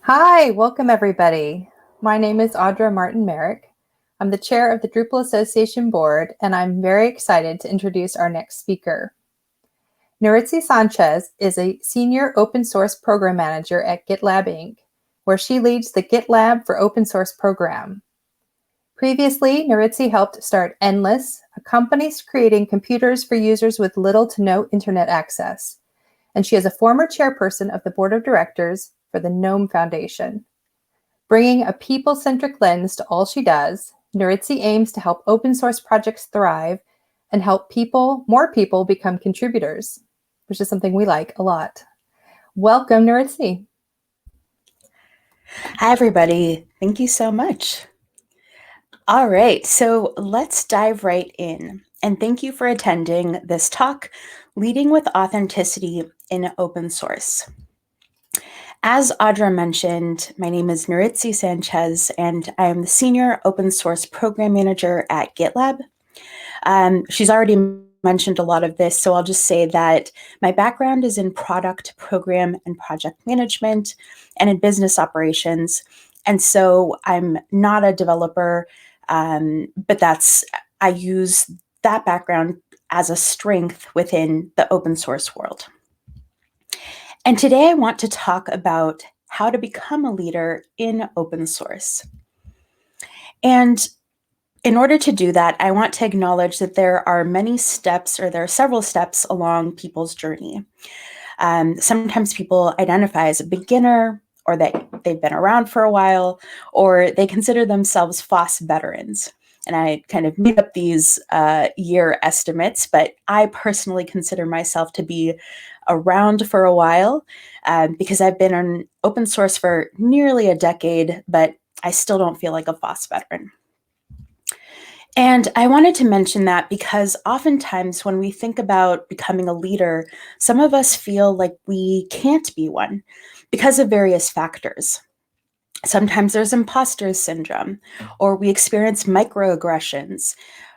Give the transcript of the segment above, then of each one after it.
Hi, welcome everybody. My name is Audra Martin Merrick. I'm the chair of the Drupal Association Board, and I'm very excited to introduce our next speaker. Nuritzi Sanchez is a senior open source program manager at GitLab Inc., where she leads the GitLab for Open Source program. Previously, Nuritzi helped start Endless, a company creating computers for users with little to no internet access. And she is a former chairperson of the board of directors for the GNOME Foundation. Bringing a people-centric lens to all she does, Nuritzi aims to help open source projects thrive and help more people become contributors, which is something we like a lot. Welcome, Nuritzi. Hi, everybody. Thank you so much. All right, so let's dive right in. And thank you for attending this talk, Leading with Authenticity in Open Source. As Audra mentioned, my name is Nuritzi Sanchez, and I am the Senior Open Source Program Manager at GitLab. She's already mentioned a lot of this, so I'll just say that my background is in product, program, and project management, and in business operations. And so I'm not a developer, but I use that background as a strength within the open source world. And today I want to talk about how to become a leader in open source. And in order to do that, I want to acknowledge that there are several steps along people's journey. Sometimes people identify as a beginner, or that they've been around for a while, or they consider themselves FOSS veterans. And I kind of made up these year estimates, but I personally consider myself to be around for a while because I've been on open source for nearly a decade, but I still don't feel like a FOSS veteran. And I wanted to mention that because oftentimes when we think about becoming a leader, some of us feel like we can't be one because of various factors. Sometimes there's imposter syndrome, or we experience microaggressions.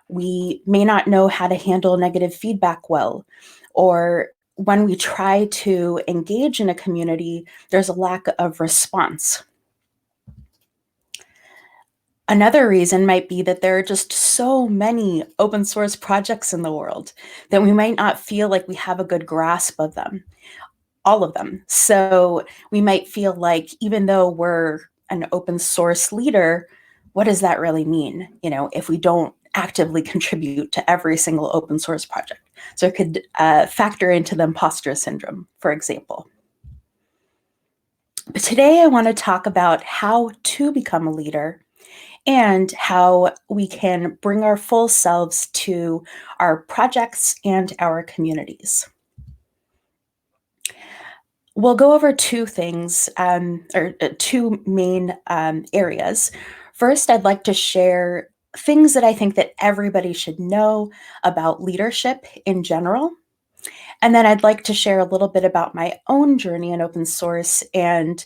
We may not know how to handle negative feedback well, or when we try to engage in a community, there's a lack of response. Another reason might be that there are just so many open source projects in the world that we might not feel like we have a good grasp of them, all of them. So we might feel like even though we're an open source leader, what does that really mean, if we don't actively contribute to every single open source project? So it could factor into the imposter syndrome, for example. But today I want to talk about how to become a leader and how we can bring our full selves to our projects and our communities. We'll go over two things, or two main areas. First, I'd like to share things that I think that everybody should know about leadership in general. And then I'd like to share a little bit about my own journey in open source and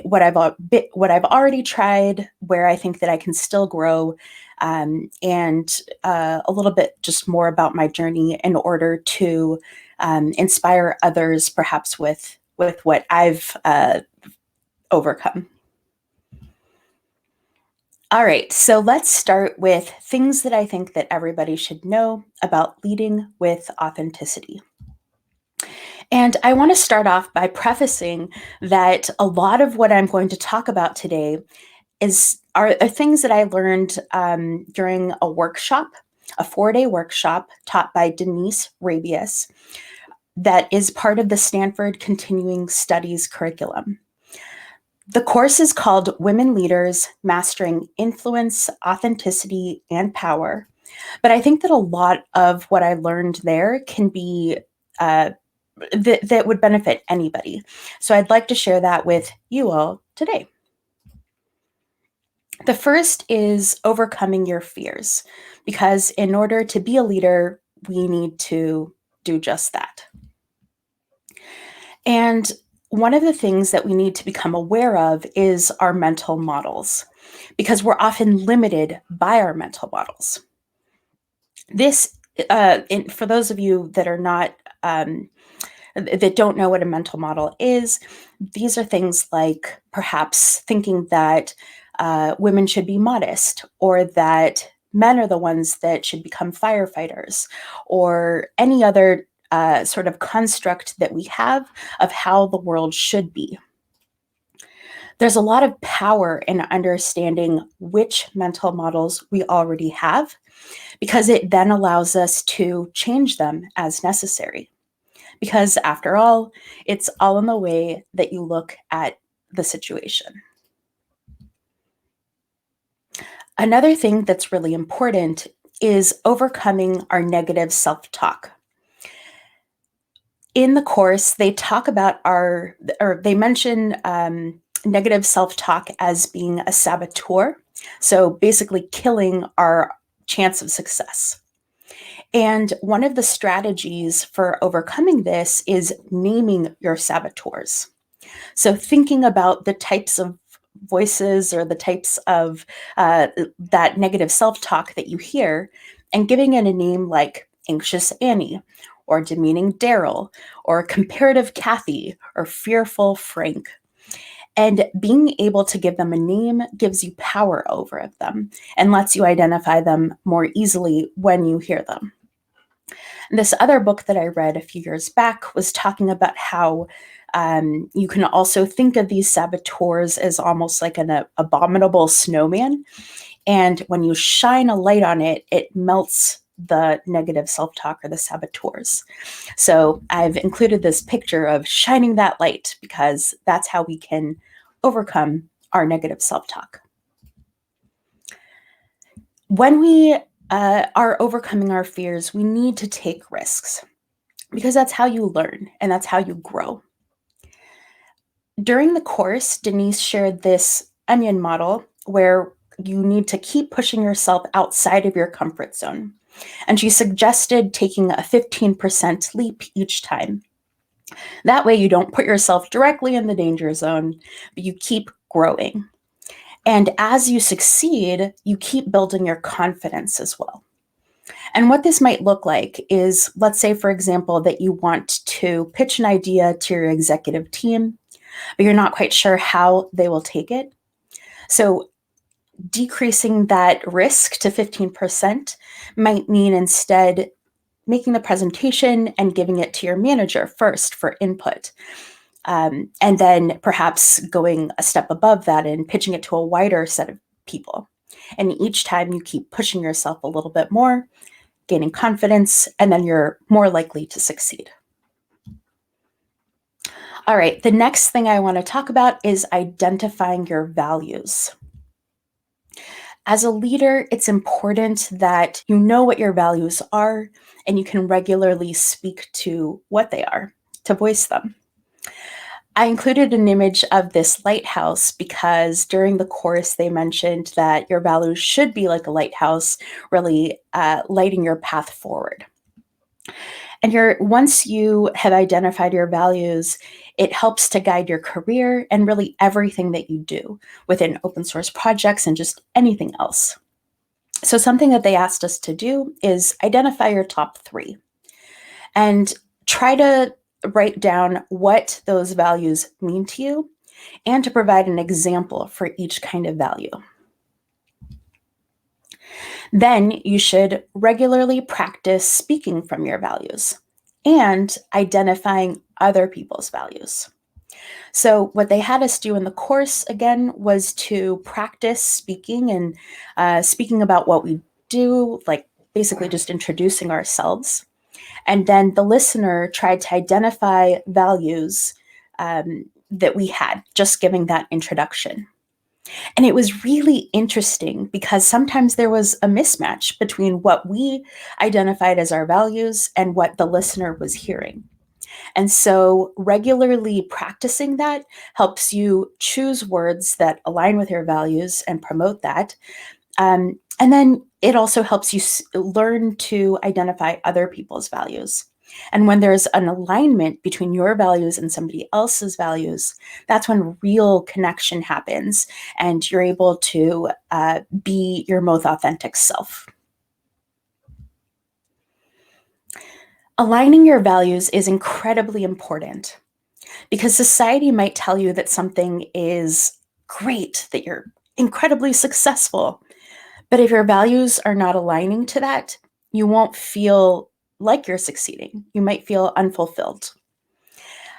what I've already tried, where I think that I can still grow, and a little bit just more about my journey in order to inspire others, perhaps with what I've overcome. All right, so let's start with things that I think that everybody should know about leading with authenticity. And I want to start off by prefacing that a lot of what I'm going to talk about today are things that I learned during a workshop, a 4-day workshop taught by Denise Rabius that is part of the Stanford Continuing Studies curriculum. The course is called Women Leaders: Mastering Influence, Authenticity, and Power. But I think that a lot of what I learned there can be that would benefit anybody. So I'd like to share that with you all today. The first is overcoming your fears, because in order to be a leader, we need to do just that. And one of the things that we need to become aware of is our mental models, because we're often limited by our mental models. This, for those of you that are not that don't know what a mental model is, these are things like perhaps thinking that women should be modest, or that men are the ones that should become firefighters, or any other sort of construct that we have of how the world should be. There's a lot of power in understanding which mental models we already have, because it then allows us to change them as necessary. Because after all, it's all in the way that you look at the situation. Another thing that's really important is overcoming our negative self-talk. In the course, they talk about they mention negative self-talk as being a saboteur. So basically killing our chance of success. And one of the strategies for overcoming this is naming your saboteurs. So thinking about the types of voices or the types of that negative self-talk that you hear, and giving it a name like anxious Annie, or demeaning Daryl, or comparative Kathy, or fearful Frank. And being able to give them a name gives you power over them and lets you identify them more easily when you hear them. This other book that I read a few years back was talking about how you can also think of these saboteurs as almost like an abominable snowman. And when you shine a light on it, it melts the negative self-talk or the saboteurs. So I've included this picture of shining that light, because that's how we can overcome our negative self-talk. When we are overcoming our fears, we need to take risks, because that's how you learn and that's how you grow. During the course, Denise shared this onion model where you need to keep pushing yourself outside of your comfort zone. And she suggested taking a 15% leap each time. That way you don't put yourself directly in the danger zone, but you keep growing. And as you succeed, you keep building your confidence as well. And what this might look like is, let's say, for example, that you want to pitch an idea to your executive team, but you're not quite sure how they will take it. So decreasing that risk to 15% might mean instead making the presentation and giving it to your manager first for input. And then perhaps going a step above that and pitching it to a wider set of people. And each time you keep pushing yourself a little bit more, gaining confidence, and then you're more likely to succeed. All right, the next thing I want to talk about is identifying your values. As a leader, it's important that you know what your values are and you can regularly speak to what they are, to voice them. I included an image of this lighthouse because during the course they mentioned that your values should be like a lighthouse, really lighting your path forward. And once you have identified your values, it helps to guide your career and really everything that you do within open source projects and just anything else. So something that they asked us to do is identify your top 3 and try to write down what those values mean to you and to provide an example for each kind of value. Then you should regularly practice speaking from your values and identifying other people's values. So what they had us do in the course, again, was to practice speaking and speaking about what we do, like basically just introducing ourselves. And then the listener tried to identify values that we had, just giving that introduction. And it was really interesting because sometimes there was a mismatch between what we identified as our values and what the listener was hearing. And so regularly practicing that helps you choose words that align with your values and promote that. And then it also helps you learn to identify other people's values. And when there's an alignment between your values and somebody else's values, that's when real connection happens and you're able to be your most authentic self. Aligning your values is incredibly important because society might tell you that something is great, that you're incredibly successful. But if your values are not aligning to that, you won't feel like you're succeeding. You might feel unfulfilled.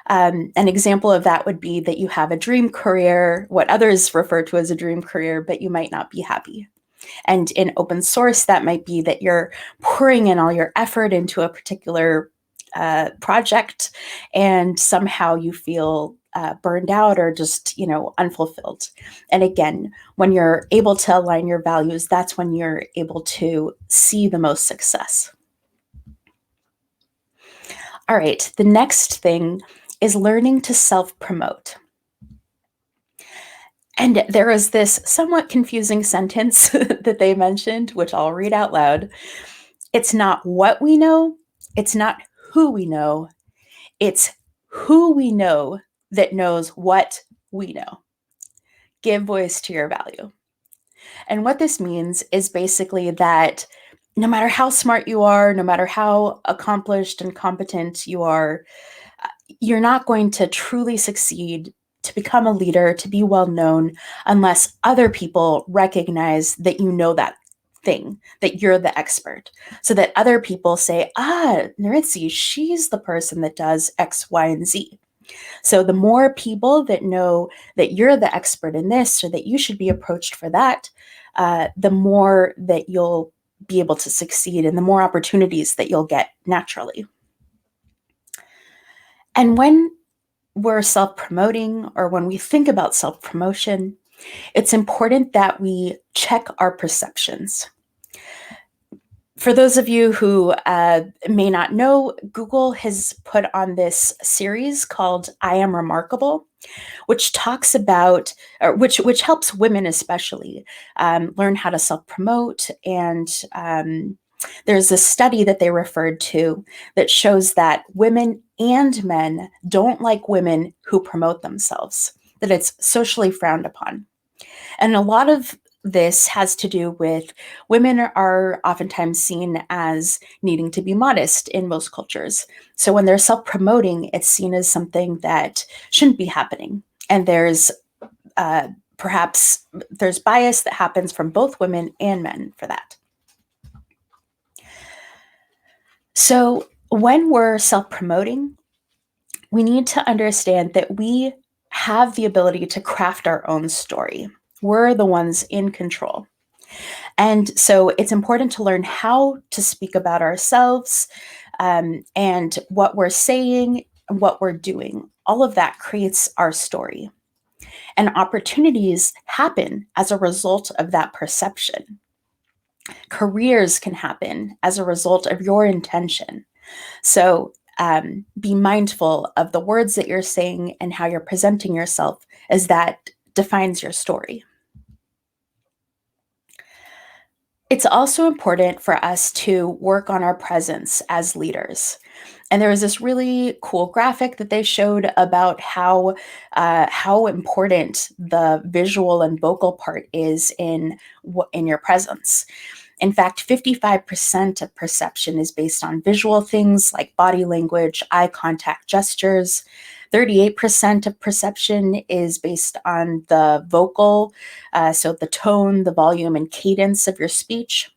An example of that would be that you have a dream career, what others refer to as a dream career, but you might not be happy. And in open source, that might be that you're pouring in all your effort into a particular project, and somehow you feel burned out or just, unfulfilled. And again, when you're able to align your values, that's when you're able to see the most success. All right, the next thing is learning to self-promote. And there is this somewhat confusing sentence that they mentioned, which I'll read out loud. It's not what we know, it's not who we know, it's who we know that knows what we know. Give voice to your value. And what this means is basically that no matter how smart you are, no matter how accomplished and competent you are, you're not going to truly succeed, to become a leader, to be well known, unless other people recognize that you know that thing, that you're the expert, so that other people say, Neritzi, she's the person that does X, Y, and Z. So the more people that know that you're the expert in this, or that you should be approached for that, the more that you'll be able to succeed and the more opportunities that you'll get naturally. And when we're self-promoting, or when we think about self-promotion, it's important that we check our perceptions. For those of you who may not know, Google has put on this series called I Am Remarkable, which talks about, or which helps women especially learn how to self-promote. And there's a study that they referred to that shows that women and men don't like women who promote themselves, that it's socially frowned upon. And a lot of this has to do with women are oftentimes seen as needing to be modest in most cultures. So when they're self-promoting, it's seen as something that shouldn't be happening. And there's perhaps there's bias that happens from both women and men for that. So when we're self-promoting, we need to understand that we have the ability to craft our own story. We're the ones in control. And so it's important to learn how to speak about ourselves, and what we're saying, what we're doing. All of that creates our story. And opportunities happen as a result of that perception. Careers can happen as a result of your intention. So be mindful of the words that you're saying and how you're presenting yourself, as that defines your story. It's also important for us to work on our presence as leaders. And there was this really cool graphic that they showed about how important the visual and vocal part is in your presence. In fact, 55% of perception is based on visual things like body language, eye contact, gestures. 38% of perception is based on the vocal, so the tone, the volume, and cadence of your speech.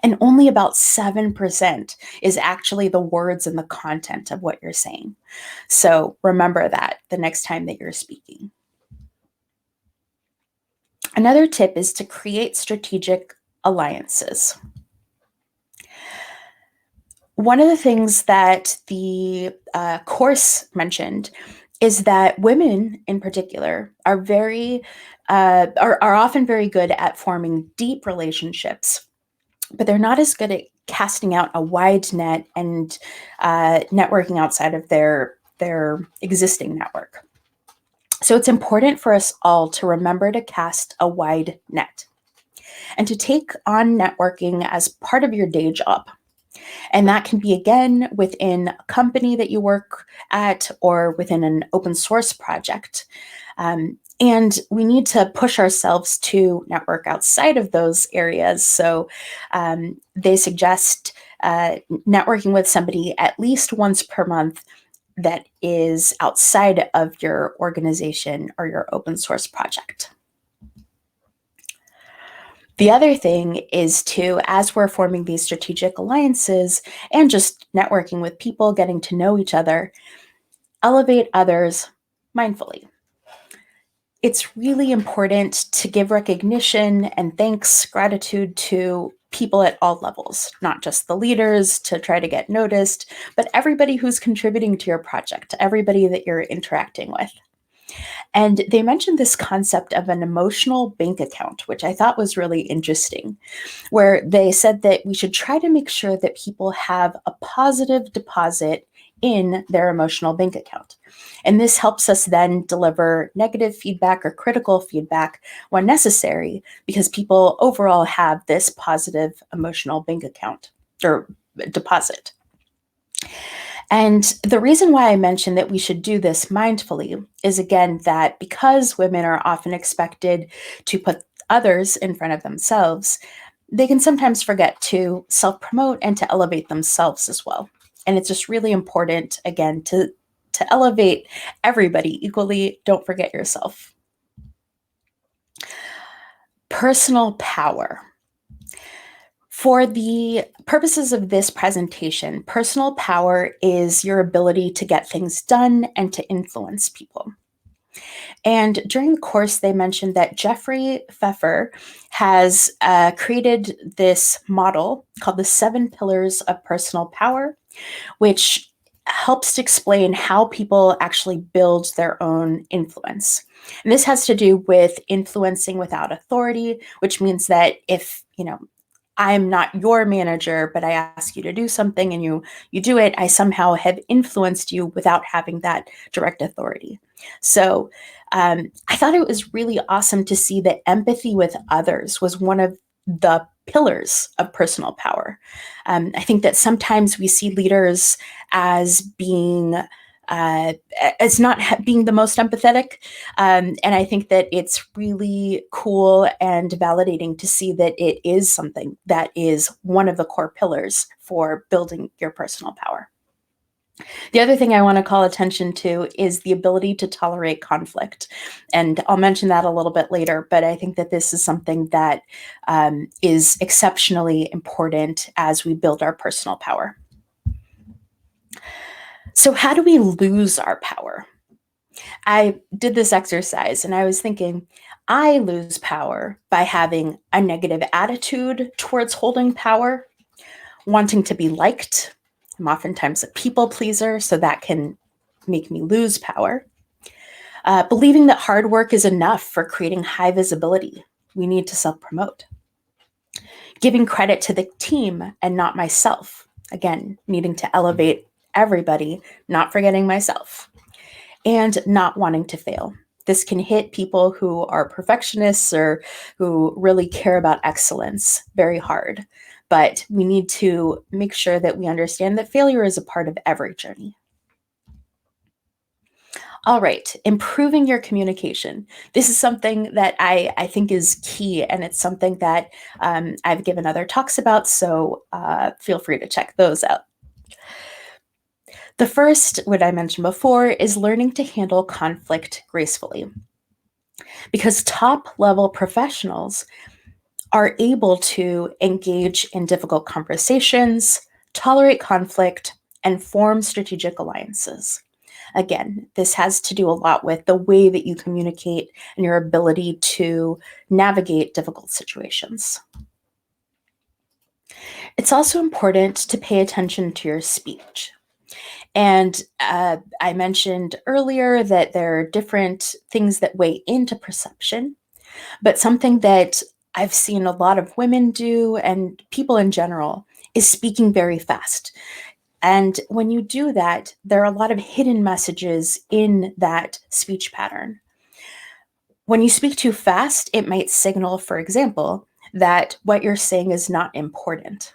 And only about 7% is actually the words and the content of what you're saying. So remember that the next time that you're speaking. Another tip is to create strategic alliances. One of the things that the course mentioned is that women in particular are often very good at forming deep relationships, but they're not as good at casting out a wide net and networking outside of their existing network. So it's important for us all to remember to cast a wide net and to take on networking as part of your day job. And that can be, again, within a company that you work at or within an open source project. And we need to push ourselves to network outside of those areas. So they suggest networking with somebody at least once per month that is outside of your organization or your open source project. The other thing is to, as we're forming these strategic alliances and just networking with people, getting to know each other, elevate others mindfully. It's really important to give recognition and thanks, gratitude to people at all levels, not just the leaders to try to get noticed, but everybody who's contributing to your project, everybody that you're interacting with. And they mentioned this concept of an emotional bank account, which I thought was really interesting, where they said that we should try to make sure that people have a positive deposit in their emotional bank account. And this helps us then deliver negative feedback or critical feedback when necessary, because people overall have this positive emotional bank account or deposit. And the reason why I mentioned that we should do this mindfully is, again, that because women are often expected to put others in front of themselves, they can sometimes forget to self-promote and to elevate themselves as well. And it's just really important, again, to elevate everybody equally. Don't forget yourself. Personal power. For the purposes of this presentation, personal power is your ability to get things done and to influence people. And during the course, they mentioned that Jeffrey Pfeffer has created this model called the 7 Pillars of Personal Power, which helps to explain how people actually build their own influence. And this has to do with influencing without authority, which means that if, I'm not your manager, but I ask you to do something and you do it, I somehow have influenced you without having that direct authority. So I thought it was really awesome to see that empathy with others was one of the pillars of personal power. I think that sometimes we see leaders as being not being the most empathetic. And I think that it's really cool and validating to see that it is something that is one of the core pillars for building your personal power. The other thing I want to call attention to is the ability to tolerate conflict. And I'll mention that a little bit later, but I think that this is something that is exceptionally important as we build our personal power. So how do we lose our power? I did this exercise and I was thinking, I lose power by having a negative attitude towards holding power, wanting to be liked. I'm oftentimes a people pleaser, so that can make me lose power. Believing that hard work is enough for creating high visibility. We need to self-promote. Giving credit to the team and not myself. Again, needing to elevate everybody, not forgetting myself. And not wanting to fail. This can hit people who are perfectionists or who really care about excellence very hard. But we need to make sure that we understand that failure is a part of every journey. All right, improving your communication. This is something that I think is key, and it's something that I've given other talks about, so feel free to check those out. The first, what I mentioned before, is learning to handle conflict gracefully. Because top-level professionals are able to engage in difficult conversations, tolerate conflict, and form strategic alliances. Again, this has to do a lot with the way that you communicate and your ability to navigate difficult situations. It's also important to pay attention to your speech. And I mentioned earlier that there are different things that weigh into perception, but something that I've seen a lot of women do and people in general is speaking very fast. And when you do that, there are a lot of hidden messages in that speech pattern. When you speak too fast, it might signal, for example, that what you're saying is not important.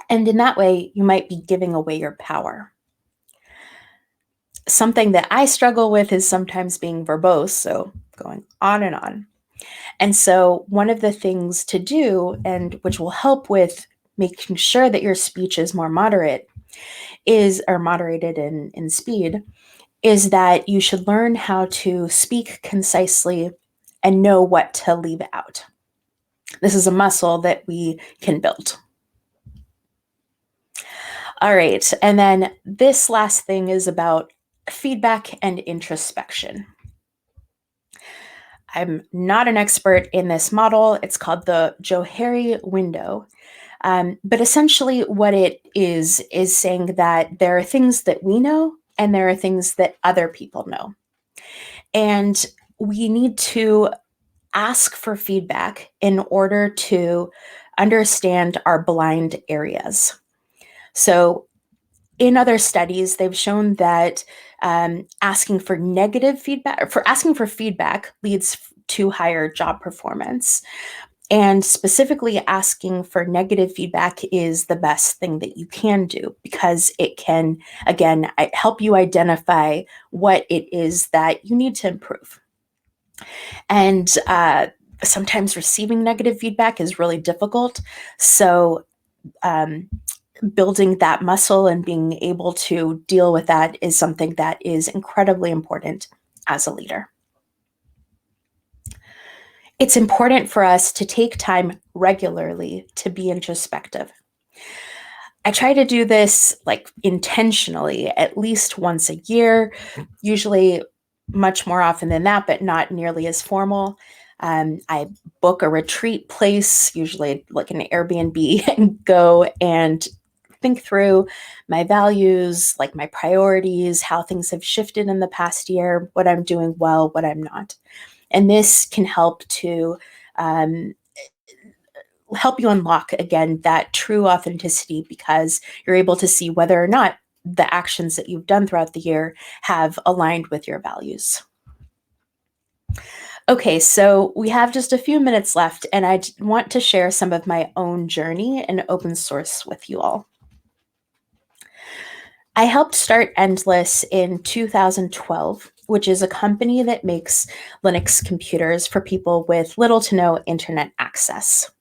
And in that way, you might be giving away your power. Something that I struggle with is sometimes being verbose, so going on and on. And so one of the things to do, and which will help with making sure that your speech is more moderated in speed, is that you should learn how to speak concisely and know what to leave out. This is a muscle that we can build. All right, and then this last thing is about feedback and introspection. I'm not an expert in this model. It's called the Johari window. But essentially what it is saying that there are things that we know and there are things that other people know. And we need to ask for feedback in order to understand our blind areas. So in other studies, they've shown that asking for feedback leads to higher job performance. And specifically asking for negative feedback is the best thing that you can do, because it can, again, help you identify what it is that you need to improve. And sometimes receiving negative feedback is really difficult. So building that muscle and being able to deal with that is something that is incredibly important as a leader. It's important for us to take time regularly to be introspective. I try to do this intentionally at least once a year, usually much more often than that, but not nearly as formal. I book a retreat place, usually like an Airbnb, and go and think through my values, like my priorities, how things have shifted in the past year, what I'm doing well, what I'm not. And this can help to help you unlock, again, that true authenticity, because you're able to see whether or not the actions that you've done throughout the year have aligned with your values. Okay, so we have just a few minutes left, and I want to share some of my own journey in open source with you all. I helped start Endless in 2012, which is a company that makes Linux computers for people with little to no internet access.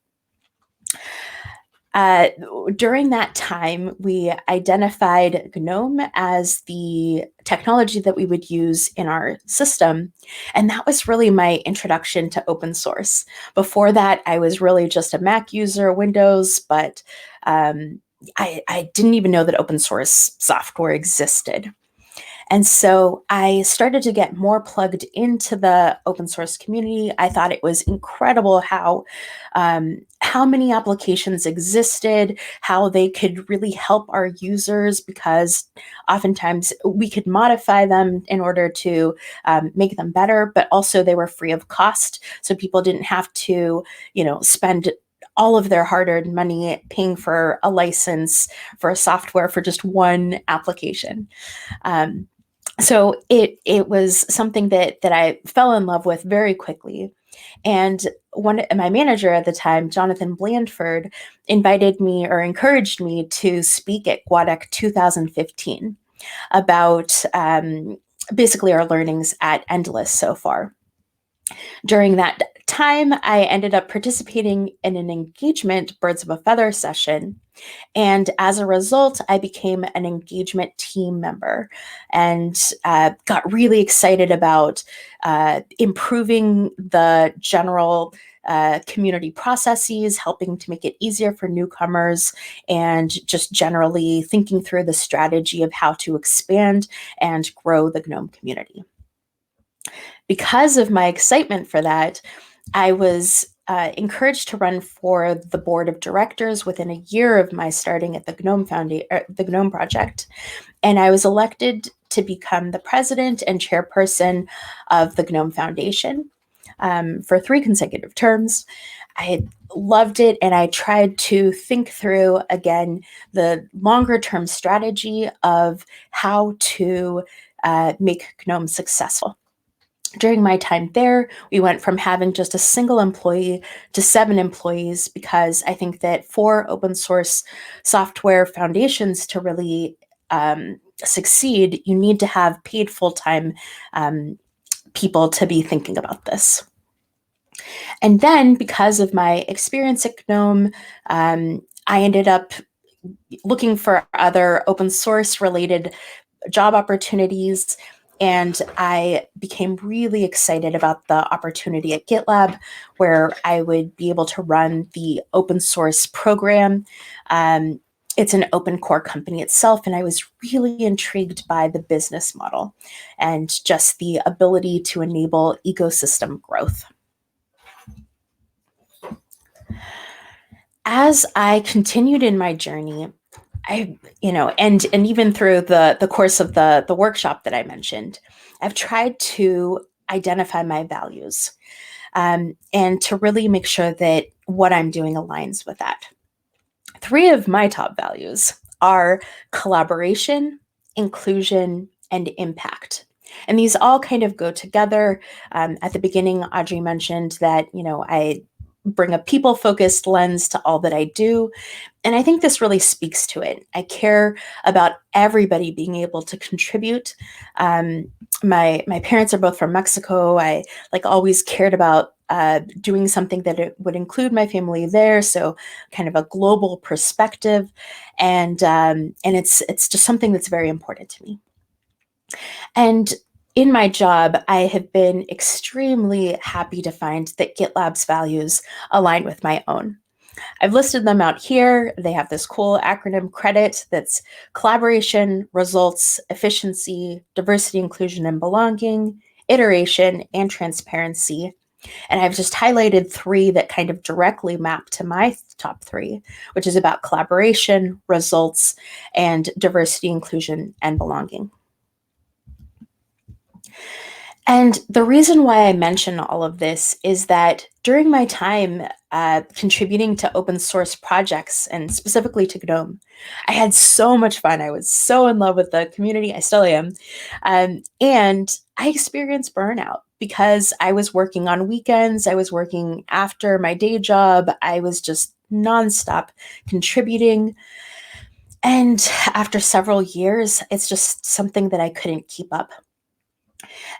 During that time, we identified GNOME as the technology that we would use in our system. And that was really my introduction to open source. Before that, I was really just a Mac user, Windows, but I didn't even know that open source software existed. And so I started to get more plugged into the open source community. I thought it was incredible how many applications existed, how they could really help our users, because oftentimes we could modify them in order to make them better, but also they were free of cost. So people didn't have to, spend all of their hard-earned money paying for a license for a software for just one application. So it was something that I fell in love with very quickly. And my manager at the time, Jonathan Blandford, encouraged me to speak at GWADEC 2015 about basically our learnings at Endless so far. During that time, I ended up participating in an engagement Birds of a Feather session. And as a result, I became an engagement team member and got really excited about improving the general community processes, helping to make it easier for newcomers, and just generally thinking through the strategy of how to expand and grow the GNOME community. Because of my excitement for that, I was encouraged to run for the board of directors within a year of my starting at the GNOME project, and I was elected to become the president and chairperson of the GNOME Foundation for 3 consecutive terms. I loved it, and I tried to think through, again, the longer-term strategy of how to make GNOME successful. During my time there, we went from having just a single employee to 7 employees, because I think that for open source software foundations to really succeed, you need to have paid full-time people to be thinking about this. And then, because of my experience at GNOME, I ended up looking for other open source related job opportunities. And I became really excited about the opportunity at GitLab, where I would be able to run the open source program. It's an open core company itself, and I was really intrigued by the business model and just the ability to enable ecosystem growth. As I continued in my journey, and even through the course of the workshop that I mentioned, I've tried to identify my values, and to really make sure that what I'm doing aligns with that. 3 of my top values are collaboration, inclusion, and impact. And these all kind of go together. At the beginning, Audrey mentioned that, I bring a people-focused lens to all that I do. And I think this really speaks to it. I care about everybody being able to contribute. My parents are both from Mexico. I always cared about doing something that it would include my family there. So kind of a global perspective. And it's just something that's very important to me. And in my job, I have been extremely happy to find that GitLab's values align with my own. I've listed them out here. They have this cool acronym credit that's collaboration, results, efficiency, diversity, inclusion, and belonging, iteration, and transparency. And I've just highlighted 3 that kind of directly map to my top 3, which is about collaboration, results, and diversity, inclusion, and belonging. And the reason why I mention all of this is that during my time contributing to open source projects, and specifically to GNOME, I had so much fun. I was so in love with the community. I still am. And I experienced burnout because I was working on weekends. I was working after my day job. I was just nonstop contributing. And after several years, it's just something that I couldn't keep up.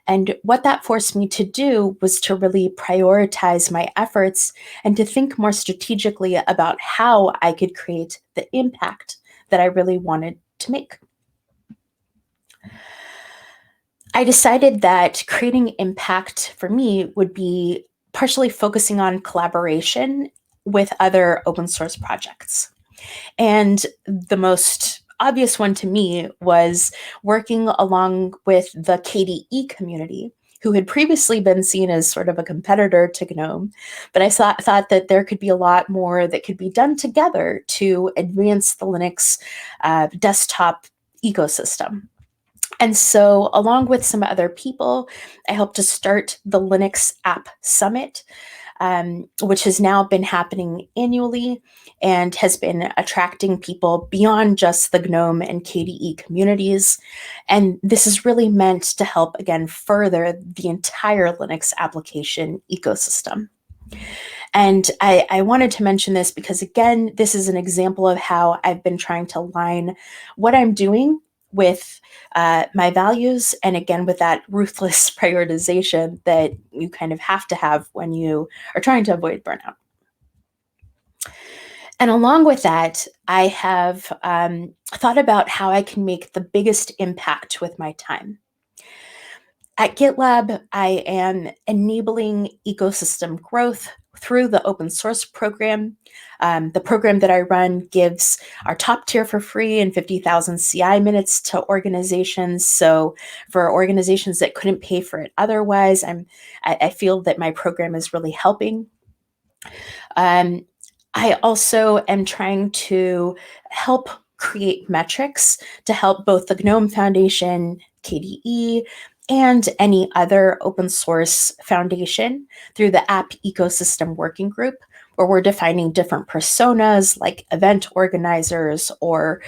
And what that forced me to do was to really prioritize my efforts and to think more strategically about how I could create the impact that I really wanted to make. I decided that creating impact for me would be partially focusing on collaboration with other open source projects. And the most obvious one to me was working along with the KDE community, who had previously been seen as sort of a competitor to GNOME. But I thought that there could be a lot more that could be done together to advance the Linux desktop ecosystem. And so, along with some other people, I helped to start the Linux App Summit, which has now been happening annually and has been attracting people beyond just the GNOME and KDE communities. And this is really meant to help, again, further the entire Linux application ecosystem. And I wanted to mention this because, again, this is an example of how I've been trying to align what I'm doing with my values, and again, with that ruthless prioritization that you kind of have to have when you are trying to avoid burnout. And along with that, I have thought about how I can make the biggest impact with my time. At GitLab, I am enabling ecosystem growth through the open source program. The program that I run gives our top tier for free and 50,000 CI minutes to organizations. So for organizations that couldn't pay for it otherwise, I feel that my program is really helping. I also am trying to help create metrics to help both the GNOME Foundation, KDE, and any other open source foundation through the App Ecosystem Working Group, where we're defining different personas like event organizers or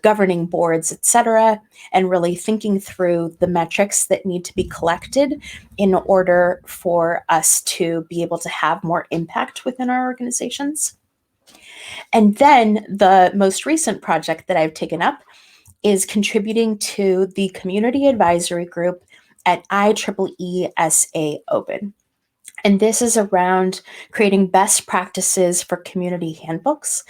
governing boards, etc., and really thinking through the metrics that need to be collected in order for us to be able to have more impact within our organizations. And then the most recent project that I've taken up is contributing to the community advisory group at IEEE SA Open. And this is around creating best practices for community handbooks,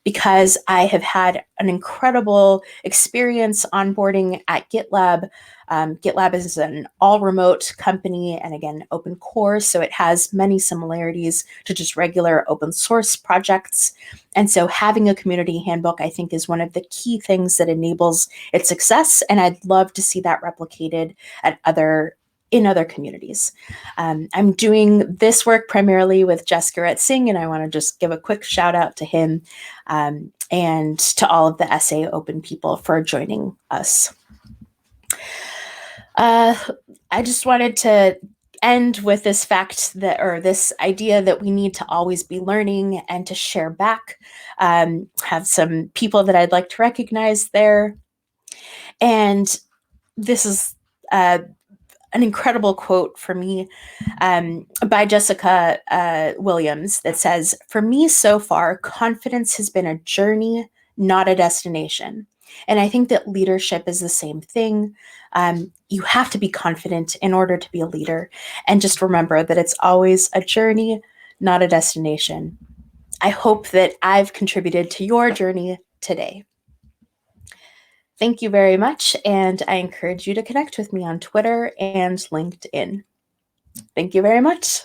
because I have had an incredible experience onboarding at GitLab. GitLab is an all-remote company and, again, open core, so it has many similarities to just regular open source projects. And so having a community handbook, I think, is one of the key things that enables its success, and I'd love to see that replicated in other communities. I'm doing this work primarily with Jaskirat Singh, and I want to just give a quick shout out to him and to all of the SA Open people for joining us. I just wanted to end with this fact that, or this idea that we need to always be learning and to share back. Have some people that I'd like to recognize there. And this is an incredible quote for me by Jessica Williams that says, "For me so far, confidence has been a journey, not a destination." And I think that leadership is the same thing. You have to be confident in order to be a leader. And just remember that it's always a journey, not a destination. I hope that I've contributed to your journey today. Thank you very much, and I encourage you to connect with me on Twitter and LinkedIn. Thank you very much.